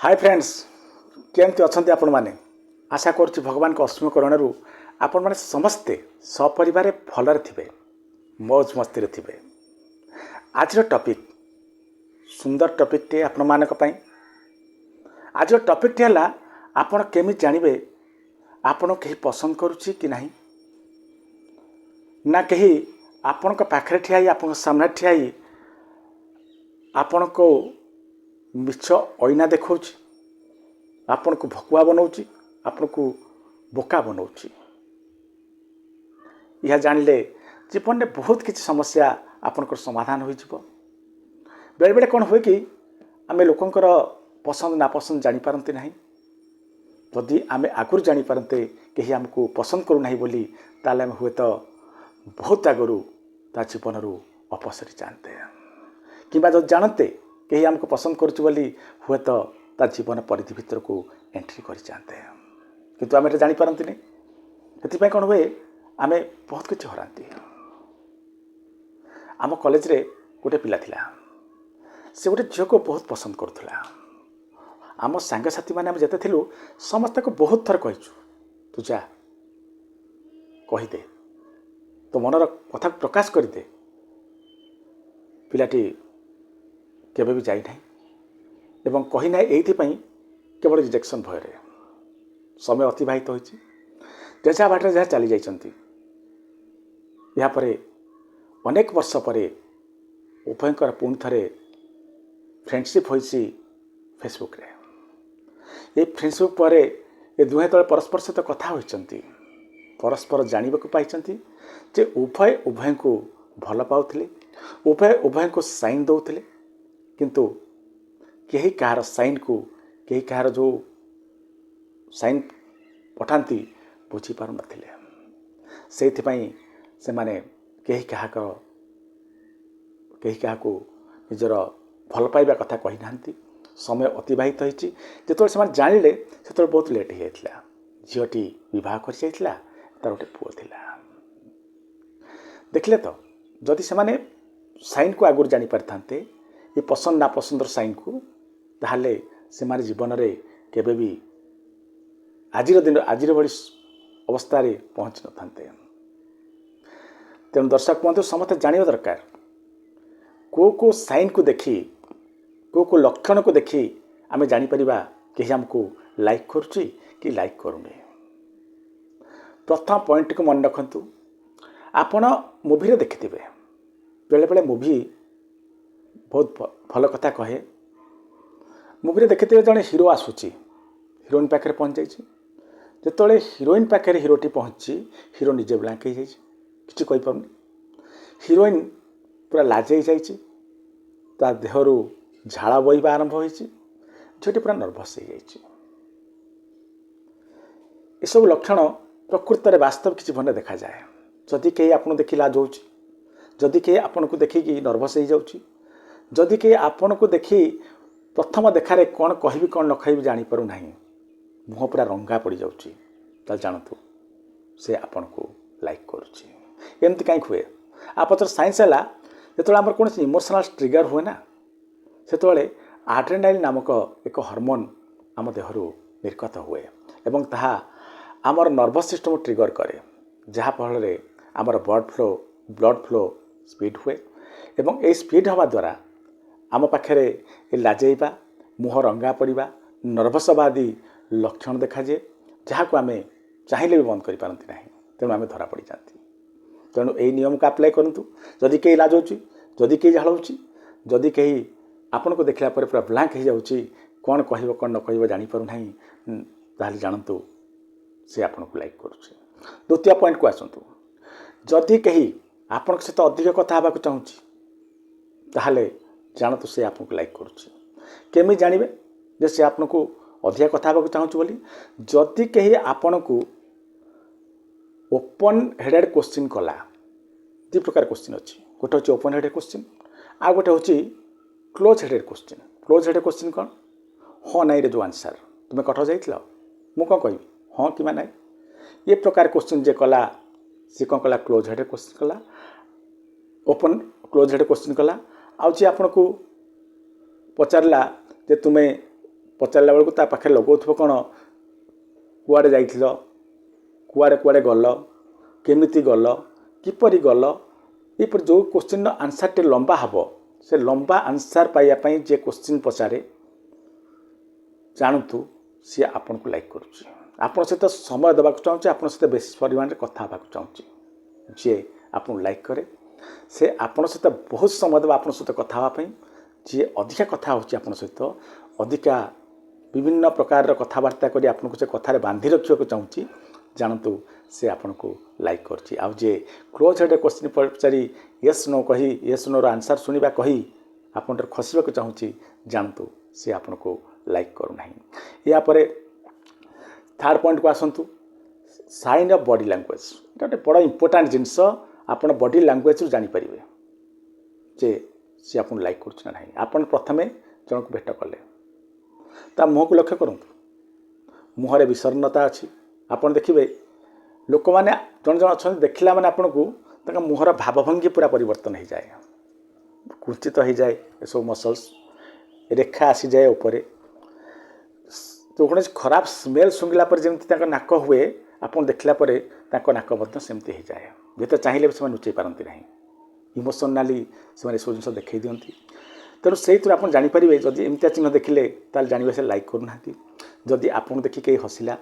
Hi friends, केमती अच्छा आपण मैंने आशा करुच्ची भगवान असीम करुणु आपण मैंने समस्ते सपरिवार भलरे थे, मौज मस्ती थे। आज टॉपिक सुंदर टॉपिक टे आपण मानक पई। आज टॉपिक टे हला आपण केमी जानिबे आपण कहीं पसंद करुच्ची कि नहीं, ना कहीं आपण पाखरे ठियाई आपण सामने ठियाई आपण को मिछ ऐना देखा, आपण को भकुआ बनाऊँच, आपण को बोका बनाऊँच। यह जानले जीवन में बहुत किसी समस्या आपनकर समाधान हो। बेले बेले कौन हुए कि आम लोकंर पसंद नापसंद जापारती ना। जदि आम आगुरी जापारते कहीं आमको पसंद करूना बोली ताले आम हुए तो बहुत आगु ता जीवन अपसरी जाते, कि जब जानते कहीं आमको पसंद करुच्ची बोली हुए तो ता जीवन परिधि भितर को एंट्री कर जाते, किंतु आम जापारती नहीं। से कौन हुए आम बहुत किसी हराती। आम कॉलेज रे गोटे पिला थिला, से गोटे झील को बहुत पसंद करुला। आम सांगसाथी मैंने जिते थिलु समस्त को बहुत थर कहीचु, तू जा कहीदे, तो मनर कथा प्रकाश करदे। पिलाटी केबे भी जाई नहीं एवं कही ना एइथिपई केवल रिजेक्शन भय समय अतिबाहित होइछि। जेझा बाटर जहाँ चली जाइछंती। या परे अनेक वर्ष परे उभयंकर पुणी थे फ्रेंडशिप होइछि फेसबुक रे। ये फेसबुक पर ये दुहे तले परस्पर सहित कथा होइछंती, परस्पर जानवा को पाइछंती जे उभय उभय को भल पाउथिले, उभय उभय को साइन दौथिले, किंतु कहीं कहार साइन को कहीं कहार जो साइन पठांती बुझी पारु नथिले। सेथिपई से माने कहीं क्या निजर भल पाइबा कथा कही नांती। समय अतिबाहित होइछि। जेतोले से जानिले से बहुत लेट हो जाइथिला। झीटी विवाह कर जाइथिला, तार गोटे पुओ थिला। देखले तो जदि से माने साइन को आगुर जानी पारथांते ये पसंद नापसंदर साइन को, ताहले से माने जीवन रे केबे भी आज भली अवस्था रे पहुँच न था। तेणु दर्शक बंधु समस्त जानिबा दरकार को साइन को देखी को लक्षण को देखी आम जापर कहीं आमको लाइक करुच्ची कि लाइक करूनी। प्रथम पॉइंट को मन रखु, आपण मुवी देखिथे बेले बेले मुवी बहुत भल कथा कहे। मुवी देखिथे जड़े हिरो आसूची, हिरोइन पाखे पहुँच जाइए। जिते हिरोइन पाखे हिरोटी पहुँची हिरो निजे ब्लांक हो किसी कहीपरूनी। हिरोइन पूरा लाजे जाइए, ता देहरु झाड़ा बहवा आरंभ होती, झीटी पूरा नर्भस हो जाइए। सब लक्षण प्रकृत में वास्तव की जीवन में देखा जाए। जदि कहीं आपन देखी लाज हो, जदि कहीं आपन को देखिकी नर्भस हो जाऊँगी, जदि कहीं आपन को देखी प्रथम देखार कौन कहि कौन न कहि जापर ना, मुह पूरा रंगा पड़ जाऊँगी, जानतु से आपन को लाइक करुच्ची। एमती कहीं हुए आप साइंस है जो आम कौन इमोशनल ट्रिगर हुए ना, से आड्रेनालिन नामक एक हार्मोन आम देहरु निर्गत हुए एवं ताहा आमर नर्वस सिस्टम ट्रिगर करे, जहाँ फल आमर ब्लड फ्लो स्पीड हुए एवं ए स्पीड हवा द्वारा आम पाखे लाजेबा, मुह रंगा पड़ा, नर्वस आदि लक्षण देखा जाए, जहाँ को आम चाहिले भी बंद करपारती ना। तेणु आम धरा पड़ जाती। तेणु यही नियम को अप्लाई करूँ। जदि कहीं लाज हो, जदि कहीं झाड़ी, जदि कहीं आपन को देखला पर पूरा ब्लांक हो जाऊँगी, कौन कह कौन न कह जापर ना, ताहले जानतु से आपन को लाइक करुच्चे। द्वितीय पॉइंट को आसतु, जदि कहीं आपण सहित अधिक कथा हाँक चाहूँ ताहले जानतु से आपन को लाइक करुच्चे। केमी जानवे जे से आपन को अधिक कथा हाँक चाहूँ बोली, जदि कहीं आपण को ओपन हेडेड क्वेश्चन कला। दु प्रकार क्वेश्चन अच्छी, गोटे हूँ ओपन हेडेड क्वेश्चन, आ गोटे हूँ close headed question. Close headed question कौन, हाँ नाई रे जो आंसर तुम्हें कटक जाइल मु कौन कह हाँ कि ना। ये प्रकार क्वेश्चन जे कला सी कौन कला, क्लोज हेडेड क्वेश्चन कला, ओपन क्लोज हेडेड क्वेश्चन कला। आउची आपन को पचारला जे तुम्हें ପଚାରିଲା ବେଳକୁ ତା ପାଖରେ ଲଗାଉଥିବ କ'ଣ, କୁଆଡ଼େ ଯାଇଥିଲ, କୁଆଡ଼େ କୁଆଡ଼େ ଗଲ, କେମିତି ଗଲ, କିପରି ଗଲ, ଏପରି ଯେଉଁ କୋଶ୍ଚିନ୍ର ଆନ୍ସର୍ଟି ଲମ୍ବା ହେବ, ସେ ଲମ୍ବା ଆନ୍ସର୍ ପାଇବା ପାଇଁ ଯେ କୋଶ୍ଚିନ୍ ପଚାରେ ଜାଣନ୍ତୁ ସିଏ ଆପଣଙ୍କୁ ଲାଇକ୍ କରୁଛି, ଆପଣଙ୍କ ସହିତ ସମୟ ଦେବାକୁ ଚାହୁଁଛି, ଆପଣଙ୍କ ସହିତ ବେଶୀ ପରିମାଣରେ କଥା ହେବାକୁ ଚାହୁଁଛି। ଯିଏ ଆପଣଙ୍କୁ ଲାଇକ୍ କରେ ସେ ଆପଣଙ୍କ ସହିତ ବହୁତ ସମୟ ଦେବ ଆପଣଙ୍କ ସହିତ କଥା ହେବା ପାଇଁ। ଯିଏ ଅଧିକା କଥା ହେଉଛି ଆପଣଙ୍କ ସହିତ, ଅଧିକା ବିଭିନ୍ନ ପ୍ରକାରର କଥାବାର୍ତ୍ତା କରି ଆପଣଙ୍କୁ ସେ କଥାରେ ବାନ୍ଧି ରଖିବାକୁ ଚାହୁଁଛି, ଜାଣନ୍ତୁ ସେ ଆପଣଙ୍କୁ ଲାଇକ୍ କରୁଛି। ଆଉ ଯିଏ କ୍ଲୋଜ୍ ହେଡ଼୍ କୋଶ୍ଚିନ୍ ପଚାରି ୟେସ୍ ନୋ କହି, ୟେସ୍ ନୋର ଆନ୍ସର୍ ଶୁଣିବା କହି ଆପଣଙ୍କର ଖସିବାକୁ ଚାହୁଁଛି, ଜାଣନ୍ତୁ ସେ ଆପଣଙ୍କୁ ଲାଇକ୍ କରୁନାହିଁ। ଏହାପରେ ଥାର୍ଡ଼ ପଏଣ୍ଟକୁ ଆସନ୍ତୁ, ସାଇନ୍ ଅଫ୍ ବଡ଼ି ଲାଙ୍ଗୁଏଜ୍। ଏଇଟା ଗୋଟେ ବଡ଼ ଇମ୍ପୋର୍ଟାଣ୍ଟ ଜିନିଷ। ଆପଣ ବଡ଼ି ଲାଙ୍ଗୁଏଜ୍ରୁ ଜାଣିପାରିବେ ଯେ ସେ ଆପଣଙ୍କୁ ଲାଇକ୍ କରୁଛି ନା ନାହିଁ। ଆପଣ ପ୍ରଥମେ ଜଣକୁ ଭେଟ କଲେ, ତା ମୁହଁକୁ ଲକ୍ଷ୍ୟ କରନ୍ତୁ, ମୁହଁରେ ବିଷର୍ଣ୍ଣତା ଅଛି। ଆପଣ ଦେଖିବେ ଲୋକମାନେ ଜଣେ ଜଣେ ଅଛନ୍ତି, ଦେଖିଲା ମାନେ ଆପଣଙ୍କୁ ତାଙ୍କ ମୁହଁର ଭାବଭଙ୍ଗୀ ପୁରା ପରିବର୍ତ୍ତନ ହୋଇଯାଏ, କୁଞ୍ଚିତ ହୋଇଯାଏ, ଏସବୁ ମସଲ୍ସ ରେଖା ଆସିଯାଏ ଉପରେ। କୌଣସି ଖରାପ ସ୍ମେଲ୍ ଶୁଙ୍ଗିଲା ପରେ ଯେମିତି ତାଙ୍କ ନାକ ହୁଏ, ଆପଣ ଦେଖିଲା ପରେ ତାଙ୍କ ନାକ ମଧ୍ୟ ସେମିତି ହୋଇଯାଏ। ଯେତେ ଚାହିଁଲେ ବି ସେମାନେ ଲୁଚେଇ ପାରନ୍ତି ନାହିଁ, ଇମୋସନାଲି ସେମାନେ ଏସବୁ ଜିନିଷ ଦେଖାଇ ଦିଅନ୍ତି। ତେଣୁ ସେଇଥିରୁ ଆପଣ ଜାଣିପାରିବେ, ଯଦି ଏମିତିଆ ଚିହ୍ନ ଦେଖିଲେ ତାହେଲେ ଜାଣିବେ ସେ ଲାଇକ୍ କରୁନାହାନ୍ତି। ଯଦି ଆପଣଙ୍କୁ ଦେଖି କେହି ହସିଲା,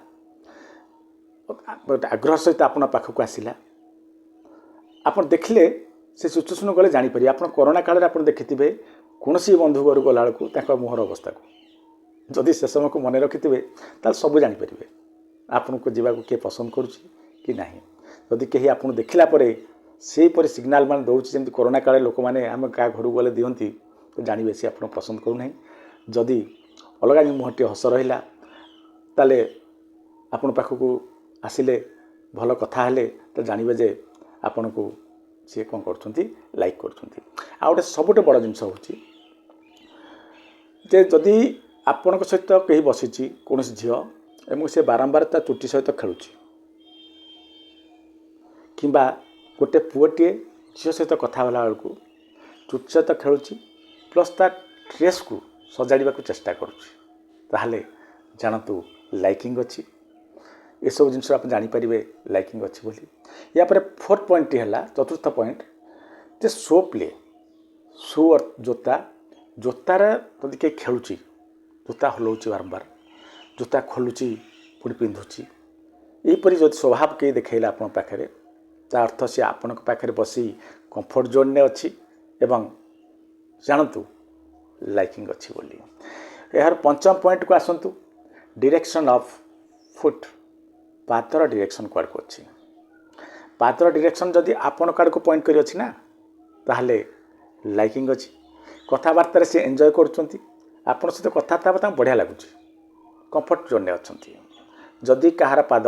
ଆଗ୍ରହ ସହିତ ଆପଣ ପାଖକୁ ଆସିଲା, ଆପଣ ଦେଖିଲେ ସେ ସିଚୁଏସନ୍ ଗଲେ ଜାଣିପାରିବେ। ଆପଣ କରୋନା କାଳରେ ଆପଣ ଦେଖିଥିବେ କୌଣସି ବନ୍ଧୁ ଘରୁ ଗଲାବେଳକୁ ତାଙ୍କ ମୁହଁର ଅବସ୍ଥାକୁ ଯଦି ସେ ସମୟକୁ ମନେ ରଖିଥିବେ ତାହେଲେ ସବୁ ଜାଣିପାରିବେ ଆପଣଙ୍କୁ ଯିବାକୁ କିଏ ପସନ୍ଦ କରୁଛି କି ନାହିଁ। ଯଦି କେହି ଆପଣଙ୍କୁ ଦେଖିଲା ପରେ ସେହିପରି ସିଗ୍ନାଲ ମାନେ ଦେଉଛି, ଯେମିତି କରୋନା କାଳରେ ଲୋକମାନେ ଆମେ କାହା ଘରକୁ ଗଲେ ଦିଅନ୍ତି, ତ ଜାଣିବେ ସେ ଆପଣଙ୍କୁ ପସନ୍ଦ କରୁନାହିଁ। ଯଦି ଅଲଗା ମୁହଁଟି ହସ ରହିଲା, ତାହେଲେ ଆପଣ ପାଖକୁ ଆସିଲେ, ଭଲ କଥା ହେଲେ, ତ ଜାଣିବେ ଯେ ଆପଣଙ୍କୁ ସିଏ କ'ଣ କରୁଛନ୍ତି, ଲାଇକ୍ କରୁଛନ୍ତି। ଆଉ ଗୋଟେ ସବୁଠୁ ବଡ଼ ଜିନିଷ ହେଉଛି ଯେ ଯଦି ଆପଣଙ୍କ ସହିତ କେହି ବସିଛି, କୌଣସି ଝିଅ, ଏବଂ ସେ ବାରମ୍ବାର ତା ଚୁଟି ସହିତ ଖେଳୁଛି, କିମ୍ବା ଗୋଟେ ପୁଅଟିଏ ଝିଅ ସହିତ କଥା ହେଲା ବେଳକୁ ଚୁଟି ସହିତ ଖେଳୁଛି ପ୍ଲସ୍ ତା ଡ୍ରେସ୍କୁ ସଜାଡ଼ିବାକୁ ଚେଷ୍ଟା କରୁଛି, ତାହେଲେ ଜାଣନ୍ତୁ ଲାଇକିଂ ଅଛି। ଏସବୁ ଜିନିଷ ଆପଣ ଜାଣିପାରିବେ ଲାଇକିଂ ଅଛି ବୋଲି। ଏହାପରେ ଫୋର୍ଥ ପଏଣ୍ଟଟି ହେଲା, ଚତୁର୍ଥ ପଏଣ୍ଟ, ଯେ ସୋ ପ୍ଲେ। ସୁ ଜୋତା, ଜୋତାର ଯଦି କେହି ଖେଳୁଛି, ଜୋତା ହଲାଉଛି ବାରମ୍ବାର, ଜୋତା ଖୋଲୁଛି ପୁଣି ପିନ୍ଧୁଛି, ଏହିପରି ଯଦି ସ୍ୱଭାବ କେହି ଦେଖାଇଲା ଆପଣଙ୍କ ପାଖରେ, ତା ଅର୍ଥ ସେ ଆପଣଙ୍କ ପାଖରେ ବସି କମ୍ଫର୍ଟ ଜୋନ୍ରେ ଅଛି ଏବଂ ଜାଣନ୍ତୁ ଲାଇକିଂ ଅଛି ବୋଲି। ଏହାର ପଞ୍ଚମ ପଏଣ୍ଟକୁ ଆସନ୍ତୁ, ଡିରେକ୍ସନ୍ ଅଫ୍ ଫୁଟ୍। ପାଦର ଡିରେକ୍ସନ୍ କୁଆଡ଼କୁ ଅଛି। ପାଦର ଡିରେକ୍ସନ୍ ଯଦି ଆପଣଙ୍କ ଆଡ଼କୁ ପଏଣ୍ଟ କରିଅଛି ନା, ତାହେଲେ ଲାଇକିଂ ଅଛି। କଥାବାର୍ତ୍ତାରେ ସେ ଏନ୍ଜୟ କରୁଛନ୍ତି, ଆପଣଙ୍କ ସହିତ କଥାବାର୍ତ୍ତା ହେବା ତାଙ୍କୁ ବଢ଼ିଆ ଲାଗୁଛି, କମ୍ଫର୍ଟ ଜୋନ୍ରେ ଅଛନ୍ତି। ଯଦି କାହାର ପାଦ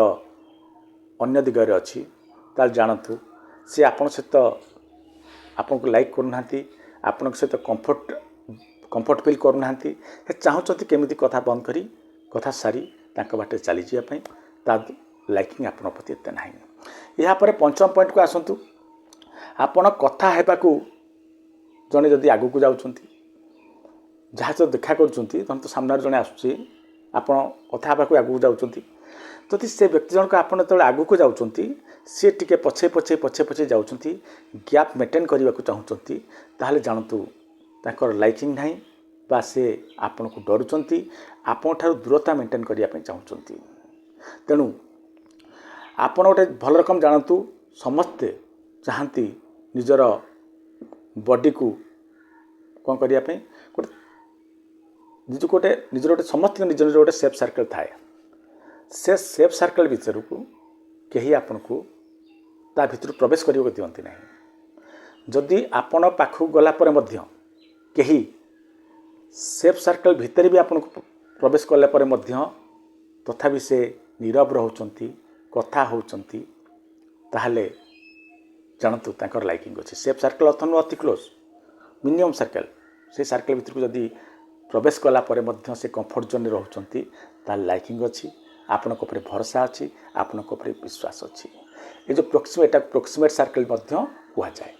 ଅନ୍ୟ ଦିଗରେ ଅଛି, ତାହେଲେ ଜାଣନ୍ତୁ ସେ ଆପଣଙ୍କ ସହିତ ଆପଣଙ୍କୁ ଲାଇକ୍ କରୁନାହାନ୍ତି, ଆପଣଙ୍କ ସହିତ କମ୍ଫର୍ଟ ଫିଲ୍ କରୁନାହାନ୍ତି। ସେ ଚାହୁଁଛନ୍ତି କେମିତି କଥା ବନ୍ଦ କରି, କଥା ସାରି ତାଙ୍କ ବାଟରେ ଚାଲିଯିବା ପାଇଁ। ତା ଲାଇକିଂ ଆପଣଙ୍କ ପ୍ରତି ଏତେ ନାହିଁ। ଏହାପରେ ପଞ୍ଚମ ପଏଣ୍ଟକୁ ଆସନ୍ତୁ, ଆପଣ କଥା ହେବାକୁ ଜଣେ ଯଦି ଆଗକୁ ଯାଉଛନ୍ତି, ଯାହା ସହିତ ଦେଖା କରୁଛନ୍ତି, ଧରନ୍ତୁ ସାମ୍ନାରେ ଜଣେ ଆସୁଛି, ଆପଣ କଥା ହେବାକୁ ଆଗକୁ ଯାଉଛନ୍ତି, ଯଦି ସେ ବ୍ୟକ୍ତି ଜଣକ ଆପଣ ଯେତେବେଳେ ଆଗକୁ ଯାଉଛନ୍ତି ସେ ଟିକେ ପଛେ ପଛେ ଯାଉଛନ୍ତି, ଗ୍ୟାପ୍ ମେଣ୍ଟେନ୍ କରିବାକୁ ଚାହୁଁଛନ୍ତି, ତାହେଲେ ଜାଣନ୍ତୁ ତାଙ୍କର ଲାଇକିଂ ନାହିଁ, ବା ସେ ଆପଣଙ୍କୁ ଡରୁଛନ୍ତି, ଆପଣଙ୍କଠାରୁ ଦୂରତା ମେଣ୍ଟେନ୍ କରିବା ପାଇଁ ଚାହୁଁଛନ୍ତି। ତେଣୁ ଆପଣ ଗୋଟେ ଭଲ ରକମ ଜାଣନ୍ତୁ, ସମସ୍ତେ ଚାହାନ୍ତି ନିଜର ବଡ଼ିକୁ କ'ଣ କରିବା ପାଇଁ, ନିଜର ଗୋଟେ ସମସ୍ତଙ୍କ ନିଜ ଗୋଟେ ସେଫ୍ ସାର୍କେଲ୍ ଥାଏ। ସେ ସେଫ୍ ସାର୍କେଲ୍ ଭିତରକୁ କେହି ଆପଣଙ୍କୁ ତା ଭିତରୁ ପ୍ରବେଶ କରିବାକୁ ଦିଅନ୍ତି ନାହିଁ। ଯଦି ଆପଣ ପାଖକୁ ଗଲା ପରେ ମଧ୍ୟ କେହି ସେଫ୍ ସାର୍କେଲ୍ ଭିତରେ ବି ଆପଣଙ୍କୁ ପ୍ରବେଶ କଲା ପରେ ମଧ୍ୟ ତଥାପି ସେ ନୀରବ ରହୁଛନ୍ତି, କଥା ହେଉଛନ୍ତି, ତାହେଲେ ଜାଣନ୍ତୁ ତାଙ୍କର ଲାଇକିଂ ଅଛି। ସେଫ୍ ସାର୍କେଲ୍ ଅର୍ଥ ନୁହେଁ ଅତି କ୍ଲୋଜ୍, ମିନିମମ୍ ସାର୍କେଲ୍। ସେଇ ସାର୍କେଲ୍ ଭିତରକୁ ଯଦି ପ୍ରବେଶ କଲା ପରେ ମଧ୍ୟ ସେ କମ୍ଫର୍ଟ ଜୋନ୍ରେ ରହୁଛନ୍ତି, ତାହେଲେ ଲାଇକିଂ ଅଛି, ଆପଣଙ୍କ ଉପରେ ଭରସା ଅଛି, ଆପଣଙ୍କ ଉପରେ ବିଶ୍ୱାସ ଅଛି। ଏ ଯେଉଁ ଏଟାକୁ ପ୍ରୋକ୍ସିମେଟ୍ ସାର୍କେଲ୍ ମଧ୍ୟ କୁହାଯାଏ।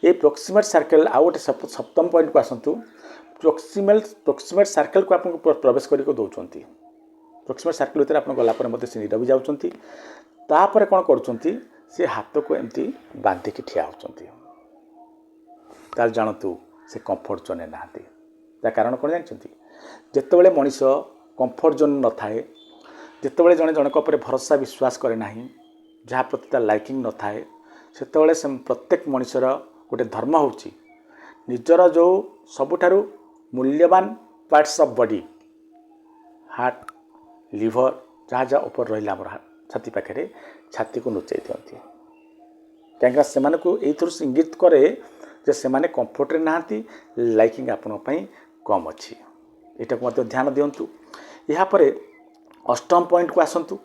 এই ପ୍ରୋକ୍ସିମେଟ୍ ସାର୍କେଲ୍। ଆଉ ଗୋଟେ ସପ୍ତମ ପଏଣ୍ଟକୁ ଆସନ୍ତୁ, प्रोक्सीमेट सर्कल को आपको प्रवेश करके दौरान प्रोक्सीमेट सर्कल भितर आप गलापर से नीरवी जाऊँगी तापर कौन कर हाथ को एमती बांधिकी ठिया होती जानतु से कंफर्ट जोन ना कारण कौन जानते जितेबाला मनीष कंफर्ट जोन न थाए जितेबाला जड़े जनक भरोसा विश्वास करे ना जहाँ प्रति लाइकिंग न थाए सेतेबाला से प्रत्येक मनीषर गोटे धर्म होची निजर जो सबुठारु मूल्यवान parts of body heart liver जहाँ जहाँ ऊपर रहा आम छाती पाखे छाती को लुचाई दिखती कहीं से इंगित करे जे से माने कंफर्ट रे नहांती लाइकिंग आपण कम अच्छी यहाँ को ध्यान दिंतु यापर अष्टम पॉइंट को आसतु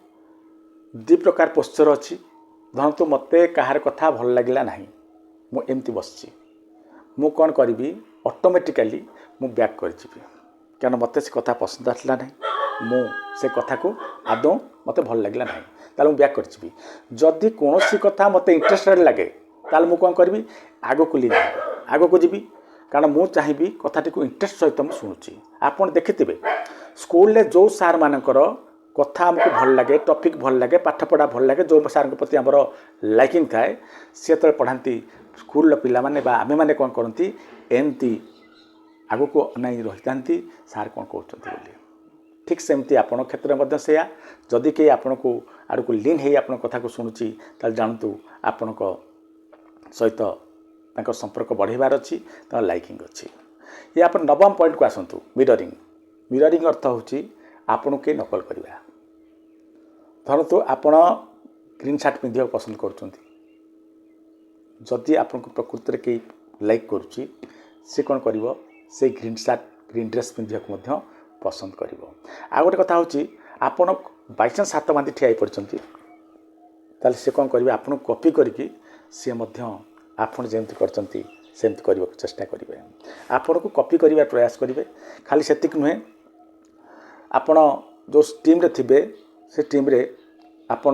दि प्रकार पोस्चर अच्छी धरतु मते कहार कथा भल लगे ना मुझे बस मु कौन करी ऑटोमेटिकली मु बैक कर क्या मत से कथा पसंद आसला ना मु से कथा को आदौ मत भल लगे ना ताल बैक करी जदि कौन कथा मत इंटरेस्टेड लगे ताल मु कौन करी आग को लीन आग को जी कारण मु चाहिए कथाटी को इंटरेस्ट सहित मुझे शुणुची आपड़ देखिथे स्कूल रे जो सार मानकर कथा आमको भल लगे टॉपिक भल लगे पाठ पढ़ा भल लगे जो सार प्रति आमर लाइकिंग थाए सी तो पढ़ाती स्कूल पिला माने बा आमे माने कौन करती एमती आग को अनाई रही था सार कौन कहते ठीक सेमती आपण क्षेत्र में से जदि कहीं आपण को आड़ को लीन हो आप कथा को शुणुची जानतु आपण सहित संपर्क बढ़ेबार अच्छी लाइकिंग अच्छी ये आप नवम पॉइंट को आसतु मिररिंग मिररिंग अर्थ होची आपण के नकल करवा धरतु आपण ग्रीन शर्ट पिंधा पसंद कर जदि आपण प्रकृति में कई लाइक करुच्ची सी कौन कर से ग्रीन शर्ट ग्रीन ड्रेस पिंधा को पसंद कर आ गोटे कथा हूँ आपण बाईचान्स हाथ बांधि ठिया पड़ते ताल से कौन करेंगे आपन कॉपी करके सी आपन जमी करते सेमती करने को चेष्टा करेंगे आपण को कॉपी करने प्रयास करेंगे खाली से नुहे आपण जो टीम रे थिबे से टीम रे आपण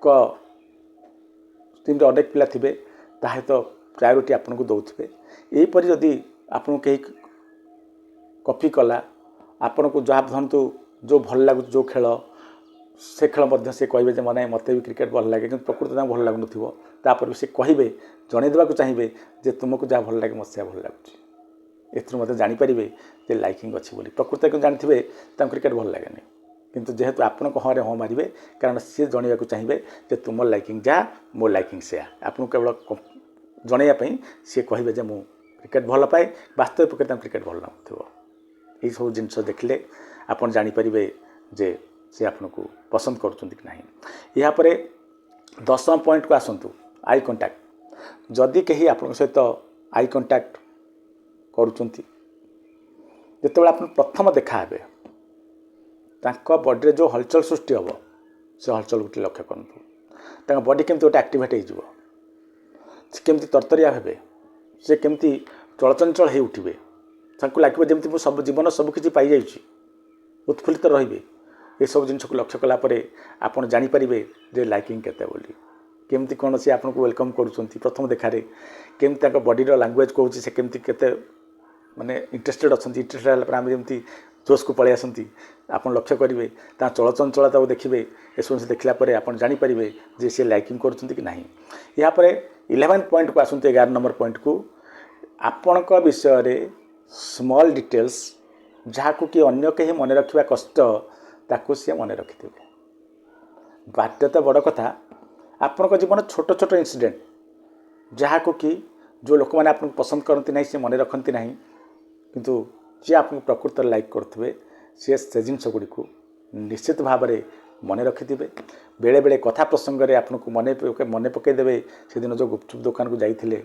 को टीम रे अनेक पिला थिबे ताहे तो प्रायोरिटी आपन को दौथे यहीपरि जदि आपन कहीं कॉपी कला आपण को जहाँ धरतु जो भल लगुच जो खेल से खेल से कहे मैंने मत भी क्रिकेट भल लगे कि प्रकृति भल लगुन तापर भी से कहे जनईदेवा चाहिए जे तुमको जहाँ भल लगे मत भल लगुच एथुर जानीपर जे लाइकिंग अच्छी बोली प्रकृति को जानते क्रिकेट भल लगे किंतु जेहेतु आपण हाँ हाँ मारे कारण सी जनइबा चाहिए जे तुम लाइकिंग जहाँ मो लाइकिंग से आपको केवल जनइयापी सी कहे मु क्रिकेट भल पाए वास्तव प्रकृति क्रिकेट भल लगुव ये सब जिनस देखले आप जानीपर जे से आपन को पसंद करुँच कि ना यापर 10 पॉइंट को आसतु आई कंटाक्ट जदि कहीं आप सहित आई कंटाक्ट करते आप प्रथम देखा बॉडी जो हलचल सृष्टि हम से हलचल गोटे लक्ष्य करूँ बॉडी केमती गोटे एक्टिवेट होमती तरतरिया भावे से केमती चलचंचल हो उठे लगे जमी सब जीवन सबकि पाई जाइए उत्फुल्लित रे ये सब जिन को लक्ष्य कलापर आप जानीपर जे लाइकिंग केते बोली केमती कौन सी आपको वेलकम करुँच प्रथम देखार केमती बॉडीर लैंग्वेज कहूँ से केमती केते माने इंटरेस्टेड अच्छा इंटरेस्टेड आम जमी जोश को पलि आसती आप लक्ष्य करेंगे चलचंचलता को देखिए ये सब देखला आप जानीपर जे सी लाइकिंग करुँच कि ना यापर 11 पॉइंट को आसतु 11 नंबर पॉइंट को आपण विषय स्मॉल डिटेल्स जहाँ को कि अन्य कहीं मन रखा कष्ट ताकू सी मन रखि बाध्यता बड़ कथा आपण जीवन छोट छोट इंसिडेंट जहाँ को कि जो लोक मैंने आपको पसंद करती ना सी मन रखती ना किंतु जी आप प्रकृति लाइक करुवे से जिनस गुड़ी को निश्चित भाव में मन रखि बेले बेले कथा प्रसंग में आपको मन पकईदे से दिन जो गुपचुप दुकान को जाइए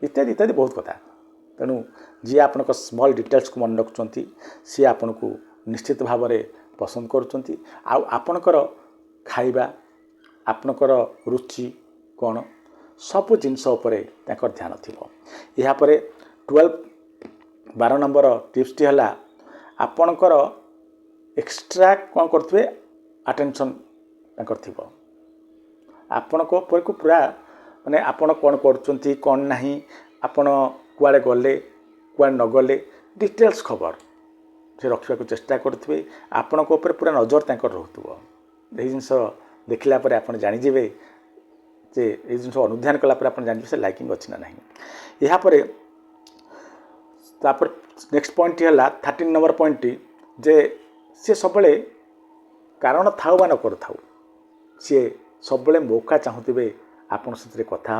इत्यादि इत्यादि बहुत कथा तेणु जी आपण स्मॉल डिटेल्स को मन रखुंट सी आपण को निश्चित भाव में पसंद करुँच आपणकर खाइबा आपणकर रुचि कौन सबू जिनस ध्यान थी यापर 12 नंबर टिप्स टी है आपणकर एक्स्ट्रा कौन करुवे अटेंशन थी आपण को पूरा माने आपण कौन करुँच कौन ना आपण कुआड़े गले कुआडे न गले डिटेल्स खबर से रखा चेष्टा करुवे आपण पूरा नजर तक रोथुव यही जिनस देखला आप जानीजे जे ये जिन अनुधान कलापर आप जान से लाइकिंग अच्छी ना ना यापर नेक्स्ट पॉइंट है 13 नंबर पॉइंट जे सी सब कारण थाउ बा न कर थाउ सी सब मौका चाहूबे आपण सहित कथा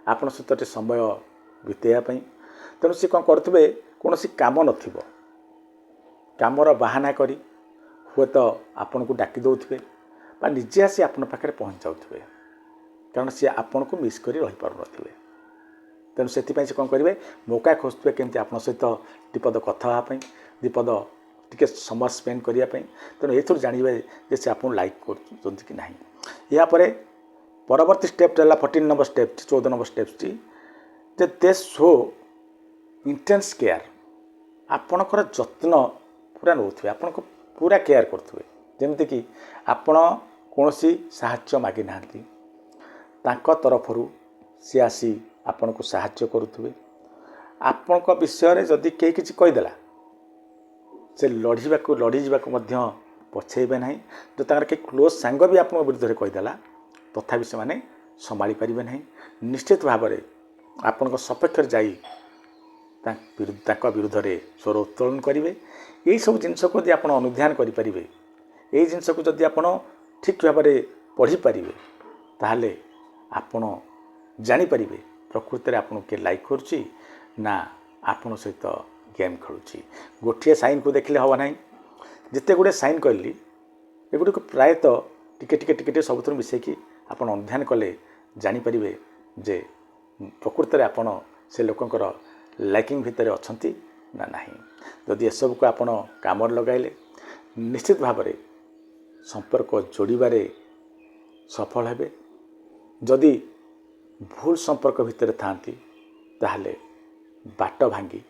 आपण सहित समय बितेवाई तेणु सी कौन करुवे कौन काम नथिबो कामर बाहाना करी हुए तो आपण को डाकी दौथे बा निजे आसी आपण पाखे पहुँच जाऊे कारण सी आपण को मिस कर रही पार नथिबे तेणु से कौन करेंगे मौका खोजुए केमती आप सहित दीपद कथा हाँपाई दीपद टी समय स्पेंड करने तेणु ये जानवे से आपको लाइक कर कि ना यापर परवर्ती स्टेप है 14 नंबर स्टेप 14 नंबर स्टेप जे दे शो इंटेंस केयर आपणकर जत्न पूरा नौथे आपण को पूरा केयर करुवे जमती कि आपण कौन साहाय्य मागी ना तरफ सी आसी आपण को साहाय्य करुवे आपण विषय जदि कई किसी कहीदेला से लड़ी जावाक पछेबे ना जो तार कई क्लोज सांग भी आप विरुद्ध कहीदेला तथापि से माने संभाली पारे ना निश्चित भाव में आपण सपक्ष जाई विरुद्ध में स्वर उत्तोलन करेंगे यही सब जिनस को यदि आप अनुधान करेंगे यही जिनस को जदि आप ठीक भाव में पढ़ी पारे ताहले आपण जानीपर प्रकृति में आपन के लाइक करुच्ची ना आपण सहित गेम खेलुची गोटे साइन को देखले हवा ना जिते गुड़े साइन कली एगुड़ी प्रायतः टिके सब मिसेकी आप अनुधान कले जानीपर जे प्रकृति में आपन से लोकंर लाइकिंग भितर अच्छी ना नहीं जदि ये सब को आप काम लगाइले निश्चित भाव में संपर्क जोड़बारे सफल हेबे जदि भूल संपर्क भितर थांती ताहले बाट भांगी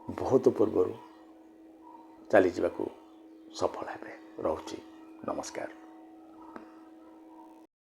बहुत पूर्व चली जावाक सफल हेबे। रहुची नमस्कार।